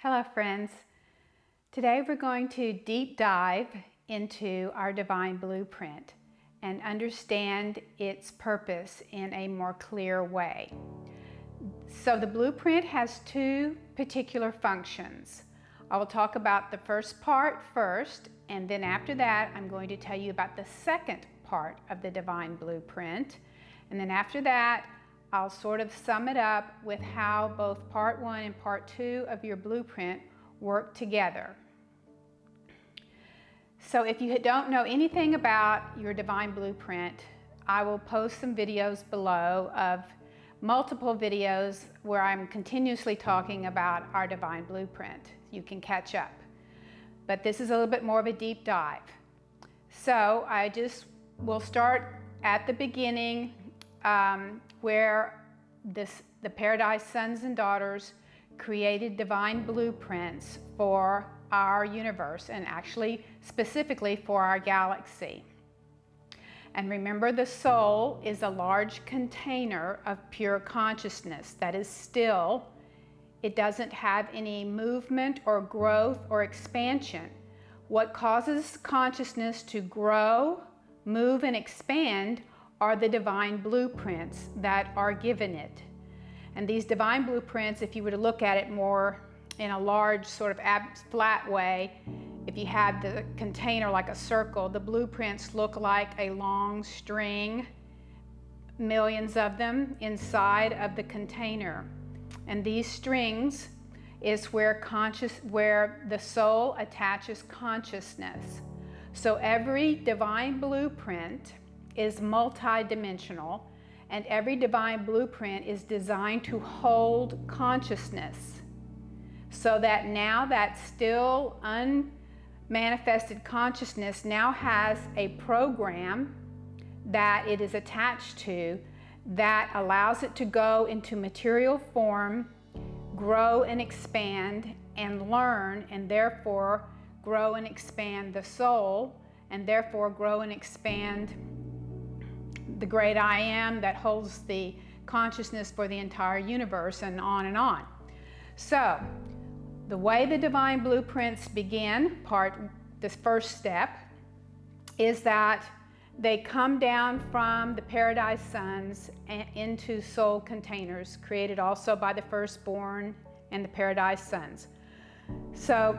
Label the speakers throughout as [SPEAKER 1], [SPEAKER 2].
[SPEAKER 1] Hello friends. Today we're going to deep dive into our divine blueprint and understand its purpose in a more clear way. So the blueprint has two particular functions. I will talk about the first part first, and then after that I'm going to tell you about the second part of the divine blueprint. And then after that I'll sort of sum it up with how both part one and part two of your blueprint work together. So if you don't know anything about your divine blueprint, I will post some videos below of multiple videos where I'm continuously talking about our divine blueprint. You can catch up. But this is a little bit more of a deep dive. So I just will start at the beginning where the Paradise Sons and Daughters created divine blueprints for our universe, and actually specifically for our galaxy. And remember, the soul is a large container of pure consciousness that is still. It doesn't have any movement or growth or expansion. What causes consciousness to grow, move, and expand are the divine blueprints that are given it. And these divine blueprints, if you were to look at it more in a large sort of flat way, if you had the container like a circle, the blueprints look like a long string, millions of them inside of the container. And these strings is where the soul attaches consciousness. So every divine blueprint is multidimensional, and every divine blueprint is designed to hold consciousness, so that now that still unmanifested consciousness now has a program that it is attached to that allows it to go into material form, grow and expand and learn, and therefore grow and expand the soul, and therefore grow and expand the great I Am that holds the consciousness for the entire universe, and on and on. So the way the divine blueprints begin, this first step, is that they come down from the Paradise Sons into soul containers created also by the firstborn and the Paradise Sons. So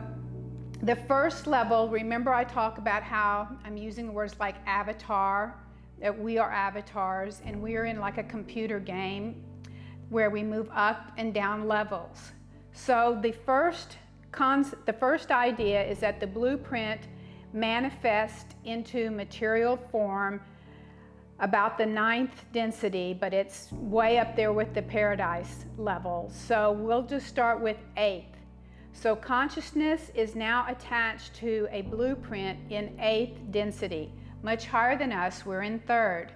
[SPEAKER 1] the first level, remember I talk about how I'm using words like avatar, that we are avatars, and we are in like a computer game where we move up and down levels. So the first idea is that the blueprint manifests into material form about the 9th density, but it's way up there with the paradise level. So we'll just start with 8th. So consciousness is now attached to a blueprint in 8th density. Much higher than us, we're in 3rd.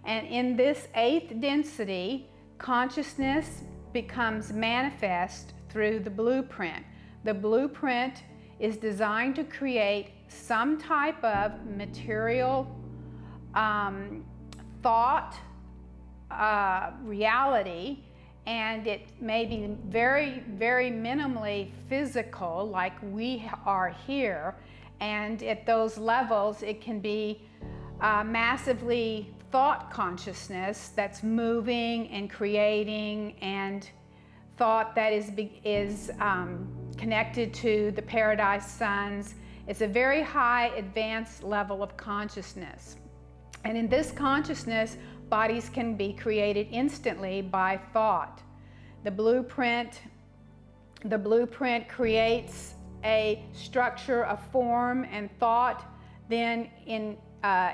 [SPEAKER 1] And in this 8th density, consciousness becomes manifest through the blueprint. The blueprint is designed to create some type of material thought, reality, and it may be very, very minimally physical, like we are here. And at those levels, it can be massively thought consciousness that's moving and creating, and thought that is connected to the Paradise Sons. It's a very high advanced level of consciousness. And in this consciousness, bodies can be created instantly by thought. The blueprint creates a structure, a form, and thought then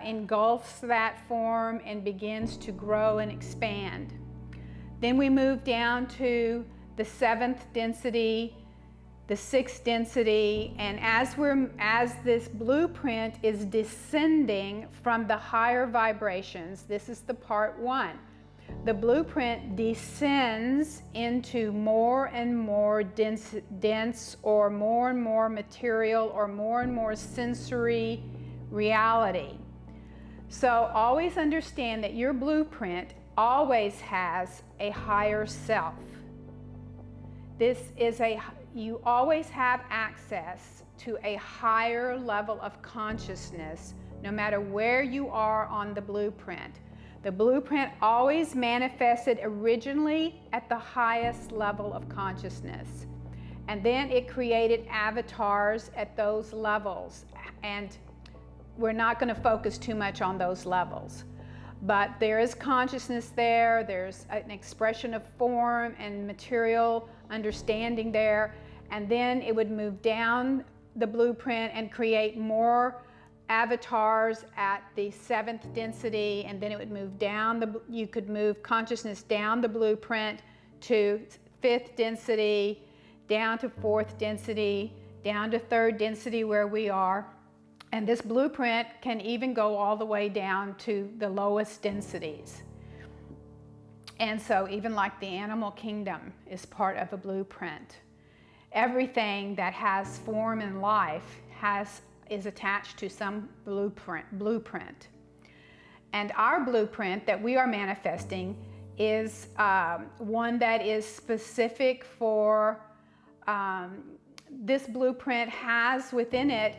[SPEAKER 1] engulfs that form and begins to grow and expand. Then we move down to the 7th density, the 6th density, and as this blueprint is descending from the higher vibrations, this is the part one. The blueprint descends into more and more dense or more and more material or more and more sensory reality. So always understand that your blueprint always has a higher self. you always have access to a higher level of consciousness no matter where you are on the blueprint. The blueprint always manifested originally at the highest level of consciousness. And then it created avatars at those levels. And we're not going to focus too much on those levels. But there is consciousness there, there's an expression of form and material understanding there, and then it would move down the blueprint and create more avatars at the 7th density, and then it would move down, you could move consciousness down the blueprint to 5th density, down to 4th density, down to 3rd density where we are. And this blueprint can even go all the way down to the lowest densities. And so even like the animal kingdom is part of a blueprint. Everything that has form and life is attached to some blueprint. And our blueprint that we are manifesting is one that is specific for, this blueprint has within it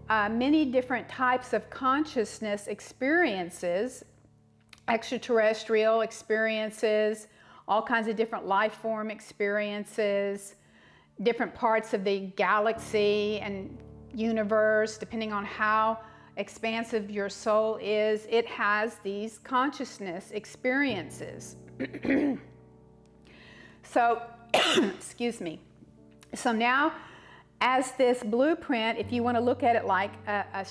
[SPEAKER 1] many different types of consciousness experiences, extraterrestrial experiences, all kinds of different life form experiences, different parts of the galaxy and universe, depending on how expansive your soul is, it has these consciousness experiences. So, excuse me. So now, as this blueprint, if you want to look at it like a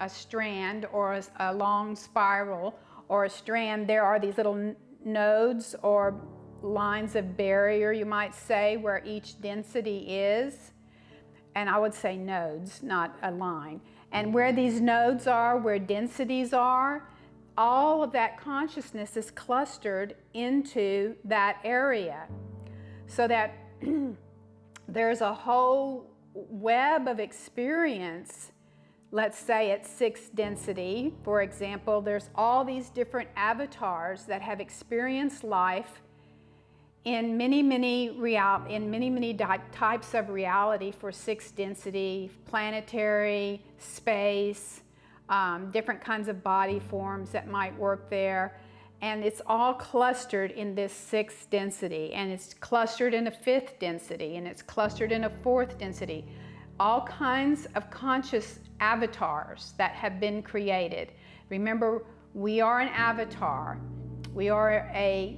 [SPEAKER 1] strand or a long spiral or a strand, there are these little nodes or lines of barrier, you might say, where each density is. And I would say nodes, not a line. And where these nodes are, where densities are, all of that consciousness is clustered into that area. So that there's a whole web of experience. Let's say at 6th density, for example, there's all these different avatars that have experienced life in many types of reality for 6th density, planetary, space, different kinds of body forms that might work there. And it's all clustered in this 6th density, and it's clustered in a 5th density, and it's clustered in a 4th density. All kinds of conscious avatars that have been created. Remember, we are an avatar. We are a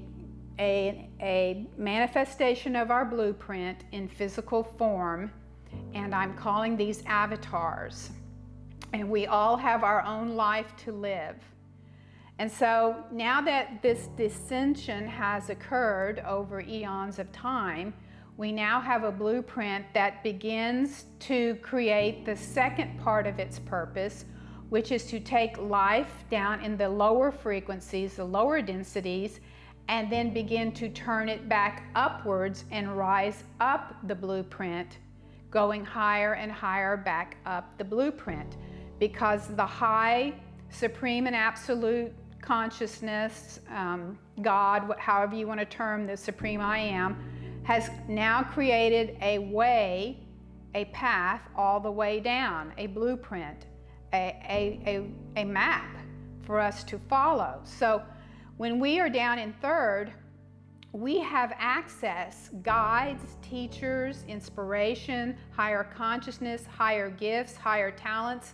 [SPEAKER 1] manifestation of our blueprint in physical form, and I'm calling these avatars. And we all have our own life to live. And so now that this dissension has occurred over eons of time, we now have a blueprint that begins to create the second part of its purpose, which is to take life down in the lower frequencies, the lower densities, and then begin to turn it back upwards and rise up the blueprint, going higher and higher back up the blueprint. Because the high, supreme and absolute consciousness, God, however you want to term the supreme I am, has now created a way, a path all the way down, a blueprint, a map for us to follow. So when we are down in 3rd, we have access, guides, teachers, inspiration, higher consciousness, higher gifts, higher talents,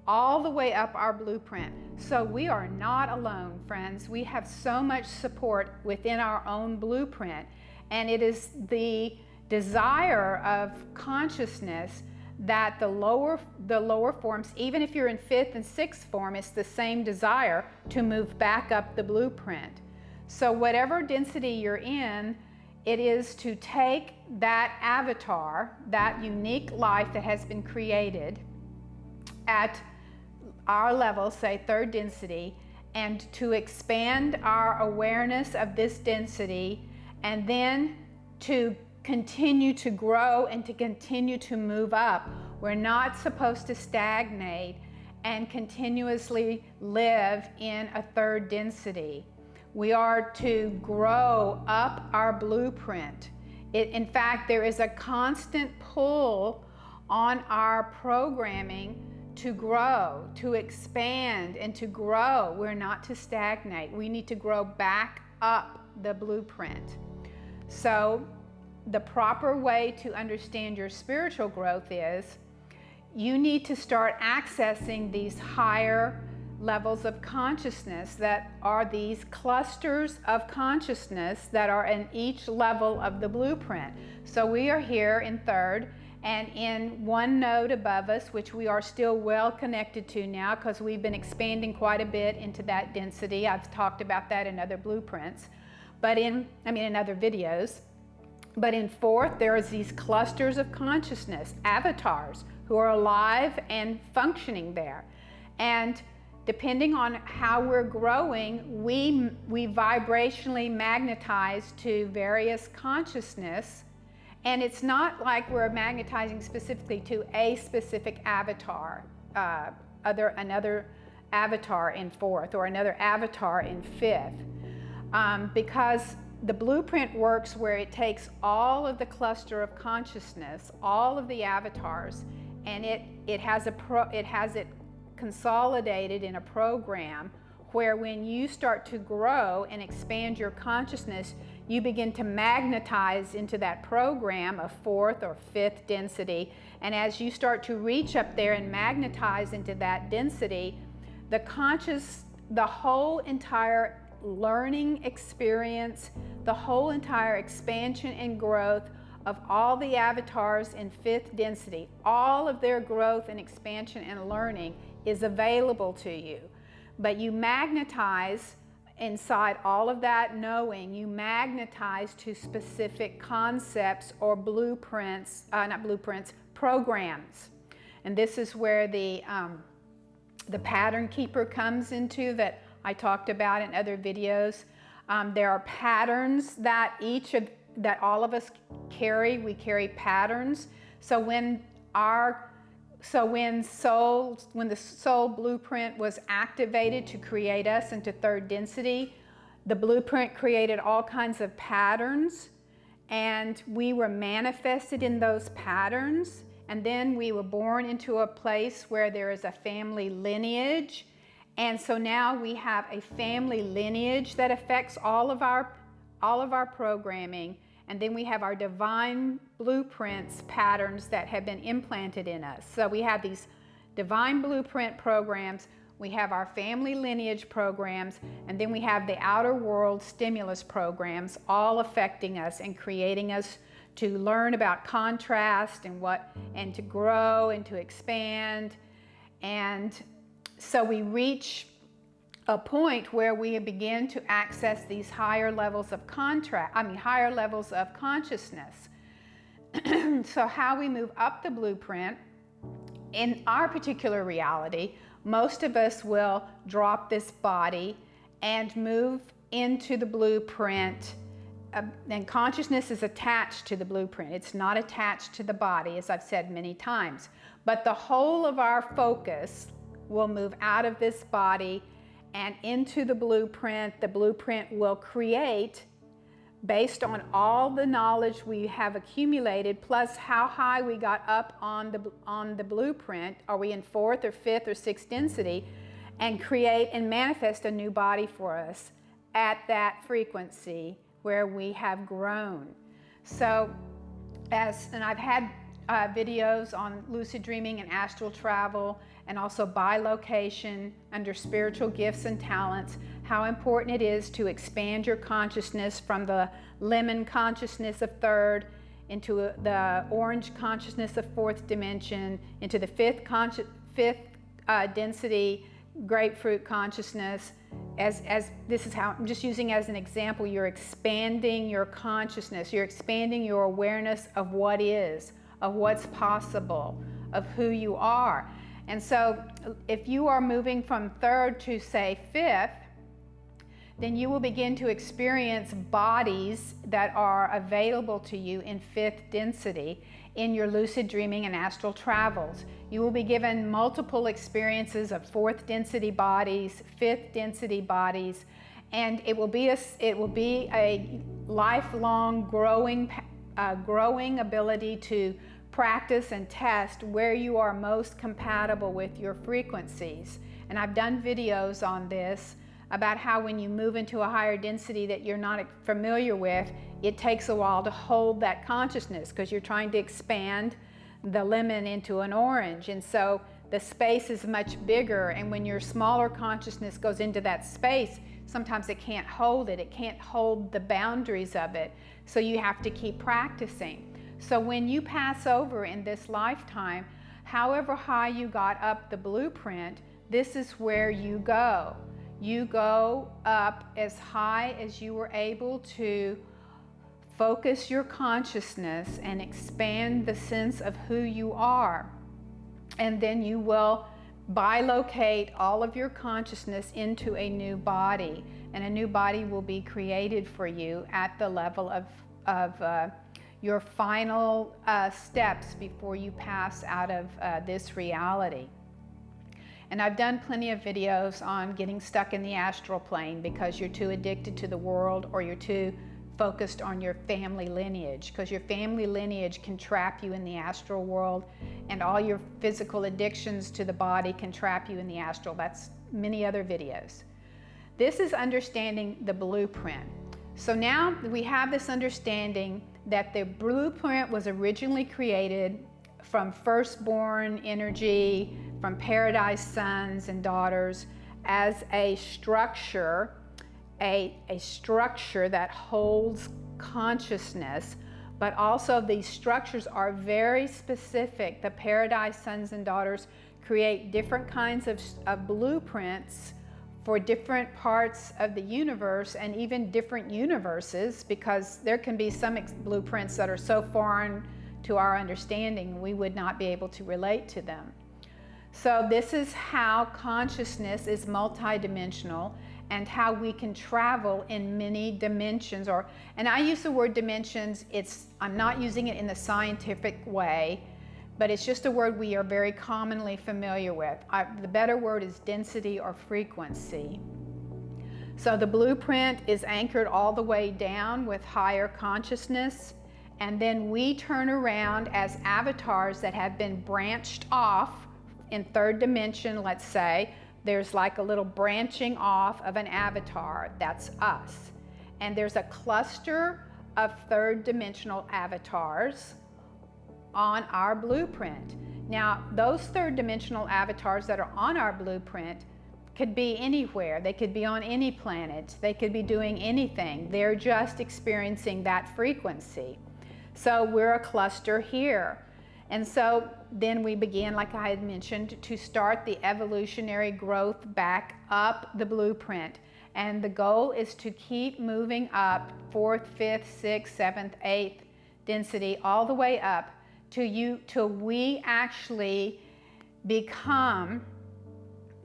[SPEAKER 1] all the way up our blueprint. So we are not alone, friends. We have so much support within our own blueprint. And it is the desire of consciousness that the lower forms, even if you're in 5th and 6th form, it's the same desire to move back up the blueprint. So whatever density you're in, it is to take that avatar, that unique life that has been created at our level, say 3rd density, and to expand our awareness of this density, and then to continue to grow and to continue to move up. We're not supposed to stagnate and continuously live in a 3rd density. We are to grow up our blueprint In fact, there is a constant pull on our programming to grow, to expand, and to grow. We're not to stagnate. We need to grow back up the blueprint. So the proper way to understand your spiritual growth is you need to start accessing these higher levels of consciousness that are these clusters of consciousness that are in each level of the blueprint. So we are here in third, and in one node above us, which we are still well connected to now because we've been expanding quite a bit into that density. I've talked about that in other blueprints, but in other videos. But in fourth, there is these clusters of consciousness, avatars, who are alive and functioning there. And depending on how we're growing, we vibrationally magnetize to various consciousness. And it's not like we're magnetizing specifically to a specific avatar, another avatar in fourth or another avatar in fifth, because the blueprint works where it takes all of the cluster of consciousness, all of the avatars, and it has it consolidated in a program where when you start to grow and expand your consciousness, you begin to magnetize into that program of fourth or fifth density. And as you start to reach up there and magnetize into that density, the whole entire learning experience, the whole entire expansion and growth of all the avatars in fifth density, all of their growth and expansion and learning is available to you. But you magnetize inside all of that knowing, you magnetize to specific concepts or blueprints, programs. And this is where the pattern keeper comes into that I talked about in other videos. There are patterns that all of us carry. We carry patterns. So when the soul blueprint was activated to create us into third density, the blueprint created all kinds of patterns, and we were manifested in those patterns. And then we were born into a place where there is a family lineage. And so now we have a family lineage that affects all of our programming. And then we have our divine blueprints patterns that have been implanted in us. So we have these divine blueprint programs, we have our family lineage programs, and then we have the outer world stimulus programs, all affecting us and creating us to learn about contrast and to grow and to expand. And so we reach a point where we begin to access these higher levels of higher levels of consciousness. So how we move up the blueprint, in our particular reality, most of us will drop this body and move into the blueprint. And consciousness is attached to the blueprint. It's not attached to the body, as I've said many times. But the whole of our focus will move out of this body and into the blueprint. The blueprint will create, based on all the knowledge we have accumulated, plus how high we got up on the blueprint, are we in fourth or fifth or sixth density, and create and manifest a new body for us at that frequency where we have grown. So, and I've had videos on lucid dreaming and astral travel, and also by location under spiritual gifts and talents, how important it is to expand your consciousness from the lemon consciousness of third into the orange consciousness of fourth dimension, into the fifth density grapefruit consciousness. As this is how I'm just using as an example, you're expanding your consciousness, you're expanding your awareness of what is, of what's possible, of who you are. And so if you are moving from third to, say, fifth, then you will begin to experience bodies that are available to you in fifth density in your lucid dreaming and astral travels. You will be given multiple experiences of fourth density bodies, fifth density bodies, and it will be a lifelong growing growing ability to practice and test where you are most compatible with your frequencies. And I've done videos on this about how when you move into a higher density that you're not familiar with, it takes a while to hold that consciousness because you're trying to expand the lemon into an orange. And so the space is much bigger, and when your smaller consciousness goes into that space, sometimes it can't hold it. It can't hold the boundaries of it. So you have to keep practicing. So when you pass over in this lifetime, however high you got up the blueprint, this is where you go. You go up as high as you were able to focus your consciousness and expand the sense of who you are. And then you will bilocate all of your consciousness into a new body, and a new body will be created for you at the level of your final steps before you pass out of this reality. And I've done plenty of videos on getting stuck in the astral plane because you're too addicted to the world, or you're too focused on your family lineage, because your family lineage can trap you in the astral world, and all your physical addictions to the body can trap you in the astral. That's many other videos. This is understanding the blueprint. So now we have this understanding that the blueprint was originally created from firstborn energy, from paradise sons and daughters, as a structure, a structure that holds consciousness, but also these structures are very specific. The paradise sons and daughters create different kinds of blueprints for different parts of the universe, and even different universes, because there can be some blueprints that are so foreign to our understanding we would not be able to relate to them. So this is how consciousness is multidimensional, and how we can travel in many dimensions. And I use the word dimensions, I'm not using it in the scientific way, but it's just a word we are very commonly familiar with. The better word is density or frequency. So the blueprint is anchored all the way down with higher consciousness, and then we turn around as avatars that have been branched off in third dimension. Let's say there's like a little branching off of an avatar, that's us. And there's a cluster of third dimensional avatars on our blueprint. Now, those third dimensional avatars that are on our blueprint could be anywhere. They could be on any planet. They could be doing anything. They're just experiencing that frequency. So we're a cluster here. And so then we begin, like I had mentioned, to start the evolutionary growth back up the blueprint. And the goal is to keep moving up 4th, 5th, 6th, 7th, 8th density, all the way up till we actually become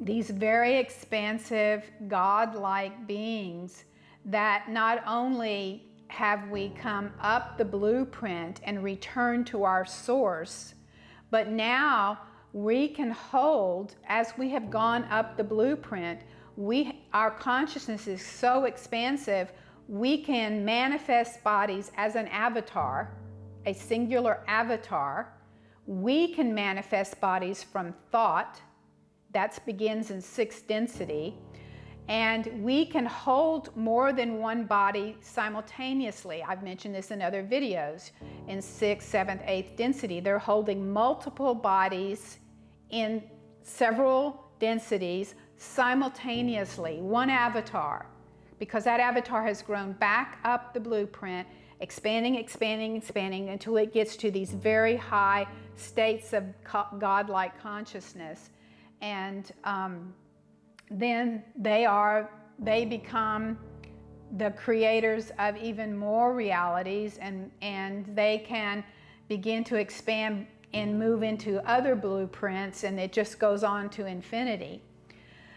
[SPEAKER 1] these very expansive, God-like beings that not only have we come up the blueprint and returned to our source, but now we can hold, as we have gone up the blueprint, our consciousness is so expansive, we can manifest bodies as an avatar, a singular avatar. We can manifest bodies from thought, that begins in 6th density, and we can hold more than one body simultaneously. I've mentioned this in other videos. In 6th, 7th, 8th density, they're holding multiple bodies in several densities simultaneously, one avatar, because that avatar has grown back up the blueprint, expanding, expanding, expanding until it gets to these very high states of godlike consciousness. And then they become the creators of even more realities, and they can begin to expand and move into other blueprints, and it just goes on to infinity.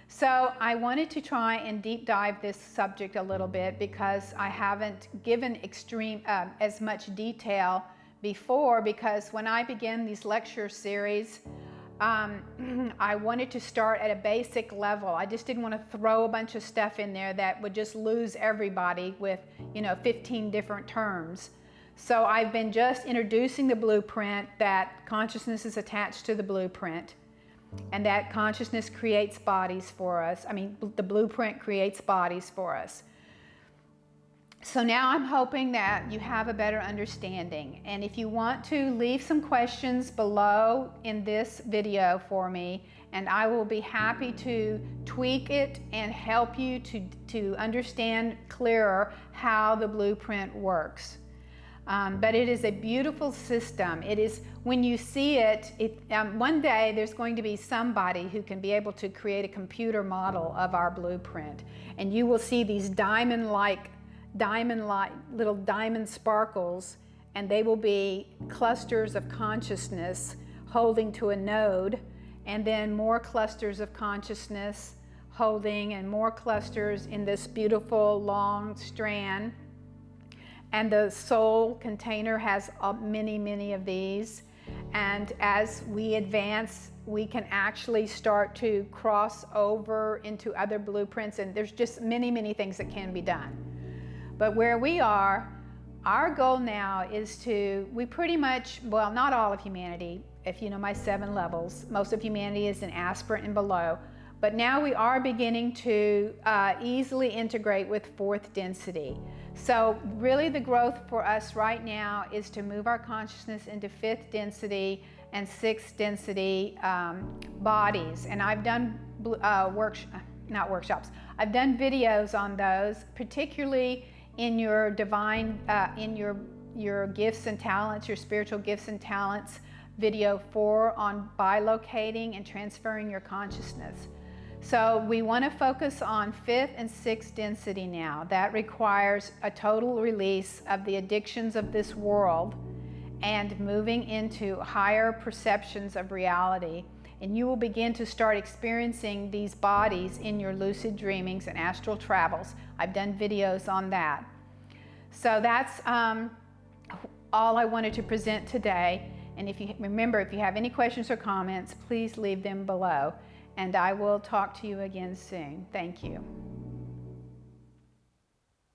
[SPEAKER 1] So I wanted to try and deep dive this subject a little bit because I haven't given as much detail before, because when I began these lecture series, I wanted to start at a basic level. I just didn't want to throw a bunch of stuff in there that would just lose everybody with, 15 different terms. So I've been just introducing the blueprint, that consciousness is attached to the blueprint, and that consciousness creates bodies for us. I mean, the blueprint creates bodies for us. So now I'm hoping that you have a better understanding. And if you want to, leave some questions below in this video for me, and I will be happy to tweak it and help you to understand clearer how the blueprint works. But it is a beautiful system. It is, when you see it, one day there's going to be somebody who can be able to create a computer model of our blueprint. And you will see these diamond-like little diamond sparkles, and they will be clusters of consciousness holding to a node, and then more clusters of consciousness holding, and more clusters in this beautiful long strand. And the soul container has many of these. And as we advance, we can actually start to cross over into other blueprints, and there's just many things that can be done. But where we are, our goal now is we pretty much, well, not all of humanity, if you know my 7 levels, most of humanity is in aspirant and below, but now we are beginning to easily integrate with 4th density. So really the growth for us right now is to move our consciousness into 5th density and 6th density bodies. And I've done I've done videos on those, particularly in your divine, in your gifts and talents, your spiritual gifts and talents, video 4 on bilocating and transferring your consciousness. So we want to focus on 5th and 6th density now. That requires a total release of the addictions of this world and moving into higher perceptions of reality. And you will begin to start experiencing these bodies in your lucid dreamings and astral travels. I've done videos on that. So that's all I wanted to present today. And if you have any questions or comments, please leave them below. And I will talk to you again soon. Thank you.